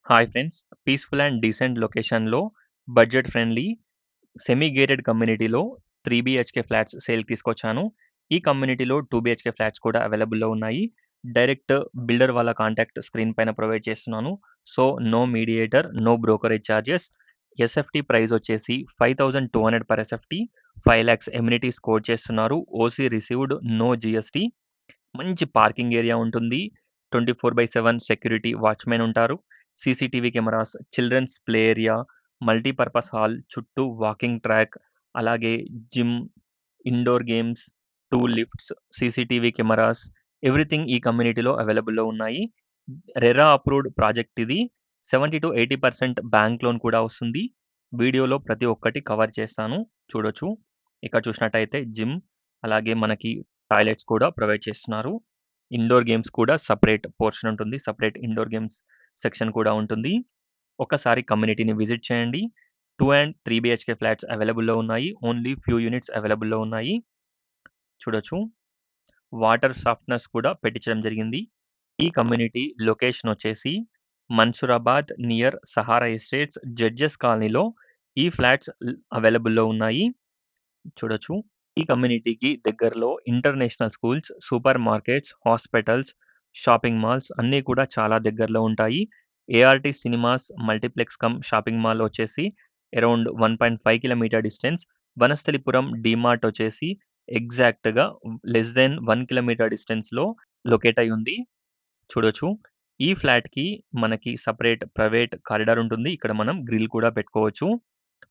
Hi friends. Peaceful and decent లొకేషన్‌లో budget friendly semi gated కమ్యూనిటీలో 3 BHK flats సేల్‌కి తీసుకొచ్చాను. ఈ కమ్యూనిటీలో 2 బీహెచ్‌కే ఫ్లాట్స్ కూడా అవైలబుల్‌లో ఉన్నాయి. డైరెక్ట్ బిల్డర్ వాళ్ళ కాంటాక్ట్ స్క్రీన్ పైన ప్రొవైడ్ చేస్తున్నాను. So, no mediator, no brokerage charges. SFT price వచ్చేసి 5200 పర్ ఎస్ఎఫ్‌టి. 5,00,000 ఎమ్యూనిటీస్ కోట్ చేస్తున్నారు. OC received, no GST. మంచి పార్కింగ్ ఏరియా ఉంటుంది. 24/7 సెక్యూరిటీ వాచ్‌మెన్ ఉంటారు. CCTV cameras, children's play area, multipurpose hall, చుట్టూ walking track, అలాగే gym, indoor games, 2 lifts, CCTV cameras, everything ఈ కమ్యూనిటీలో అవైలబుల్‌లో ఉన్నాయి. రెరా అప్రూవ్డ్ ప్రాజెక్ట్ ఇది. 70-80% బ్యాంక్ లోన్ కూడా వస్తుంది. వీడియోలో ప్రతి ఒక్కటి కవర్ చేస్తాను. చూడొచ్చు. ఇక్కడ చూసినట్టయితే జిమ్, అలాగే మనకి టాయిలెట్స్ కూడా ప్రొవైడ్ చేస్తున్నారు. ఇండోర్ గేమ్స్ కూడా సెపరేట్ పోర్షన్ ఉంటుంది. సెపరేట్ ఇండోర్ గేమ్స్ సెక్షన్ కూడా ఉంటుంది. ఒక్కసారి కమ్యూనిటీని విజిట్ చేయండి. 2 అండ్ 3 బీహెచ్‌కే ఫ్లాట్స్ అవైలబుల్‌లో ఉన్నాయి. ఓన్లీ ఫ్యూ యూనిట్స్ అవైలబుల్‌లో ఉన్నాయి. చూడొచ్చు. వాటర్ సాఫ్ట్‌నర్స్ కూడా పెట్టించడం జరిగింది. ఈ కమ్యూనిటీ లొకేషన్ వచ్చేసి Mansoorabad near Sahara estates judges కాలనీలో ఈ ఫ్లాట్స్ అవైలబుల్‌లో ఉన్నాయి. చూడొచ్చు. ఈ కమ్యూనిటీకి దగ్గరలో international schools, super markets, hospitals, shopping malls అన్నీ కూడా చాలా దగ్గరలో ఉంటాయి. ART cinemas, multiplex cum shopping mall వచ్చేసి around 1.5 kilometre distance. Vanasthalipuram DMart వచ్చేసి ఎగ్జాక్ట్‌గా లెస్ దెన్ 1 కిలోమీటర్ డిస్టెన్స్‌లో లొకేట్ అయ్యి ఉంది. చూడొచ్చు. ఈ ఫ్లాట్‌కి మనకి సెపరేట్ ప్రైవేట్ కారిడార్ ఉంటుంది. ఇక్కడ మనం గ్రిల్ కూడా పెట్టుకోవచ్చు.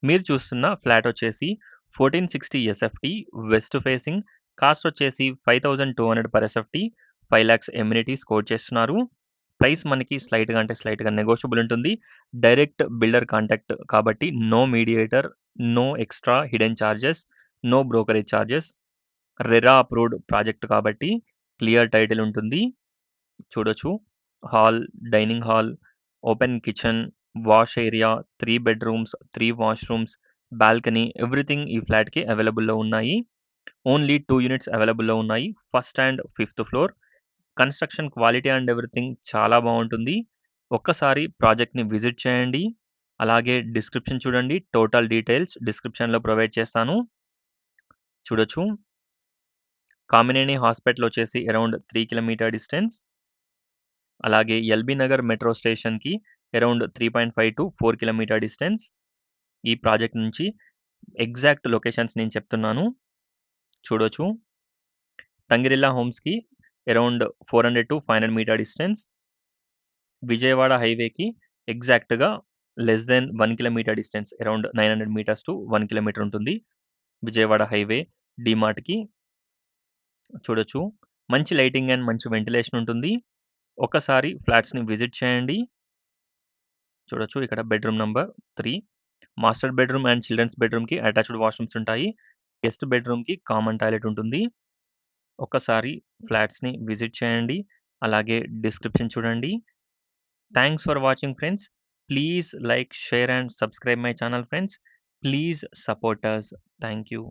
మీరు చూస్తున్న ఫ్లాట్ వచ్చేసి 1460 ఎస్ఎఫ్‌టి వెస్ట్ ఫేసింగ్. కాస్ట్ వచ్చేసి 5200 పర్ ఎస్ఎఫ్‌టి. 5,00,000 ఎమ్యూనిటీస్ కోట్ చేస్తున్నారు. ప్రైస్ మనకి స్లైట్‌గా నెగోషియబుల్ ఉంటుంది. డైరెక్ట్ బిల్డర్ కాంటాక్ట్ కాబట్టి no mediator, no extra hidden charges, no brokerage charges. RERA approved project కాబట్టి క్లియర్ టైటిల్ ఉంటుంది. చూడొచ్చు. Hall, dining hall, open kitchen, wash area, 3 bedrooms, 3 washrooms, balcony everything ఈ ఫ్లాట్‌కి అవైలబుల్‌లో ఉన్నాయి. ఓన్లీ 2 యూనిట్స్ అవైలబుల్‌లో ఉన్నాయి. First and fifth floor. Construction quality and everything చాలా బావుంటుంది. ఒక్కసారి ప్రాజెక్ట్‌ని విజిట్ చేయండి. అలాగే డిస్క్రిప్షన్ చూడండి. టోటల్ డీటెయిల్స్ డిస్క్రిప్షన్‌లో ప్రొవైడ్ చేస్తాను. చూడొచ్చు. కామినేని హాస్పిటల్ వచ్చేసి అరౌండ్ 3 కిలోమీటర్ డిస్టెన్స్. అలాగే ఎల్బీ నగర్ మెట్రో స్టేషన్‌కి అరౌండ్ 3.5-4 కిలోమీటర్ డిస్టెన్స్. ఈ ప్రాజెక్ట్ నుంచి ఎగ్జాక్ట్ లొకేషన్స్ నేను చెప్తున్నాను. చూడొచ్చు. తంగిరిల్లా హోమ్స్‌కి అరౌండ్ 400-500 మీటర్ డిస్టెన్స్. విజయవాడ హైవేకి ఎగ్జాక్ట్‌గా less than 1 kilometre distance. Around 900 metres to 1 kilometre ఉంటుంది. విజయవాడ హైవే డీమార్ట్‌కి. చూడొచ్చు. మంచి లైటింగ్ అండ్ మంచి వెంటిలేషన్ ఉంటుంది. ఒక్కసారి ఫ్లాట్స్‌ని విజిట్ చేయండి. చూడొచ్చు. ఇక్కడ bedroom number 3. Master bedroom and children's బెడ్‌రూమ్‌కి అటాచ్డ్ వాష్‌రూమ్స్ ఉంటాయి. గెస్ట్ బెడ్‌రూమ్‌కి కామన్ టాయిలెట్ ఉంటుంది. ఒక్కసారి ఫ్లాట్స్‌ని విజిట్ చేయండి. అలాగే డిస్క్రిప్షన్ చూడండి. Thanks for watching friends. Please like, share and subscribe my channel friends. Please support us. Thank you.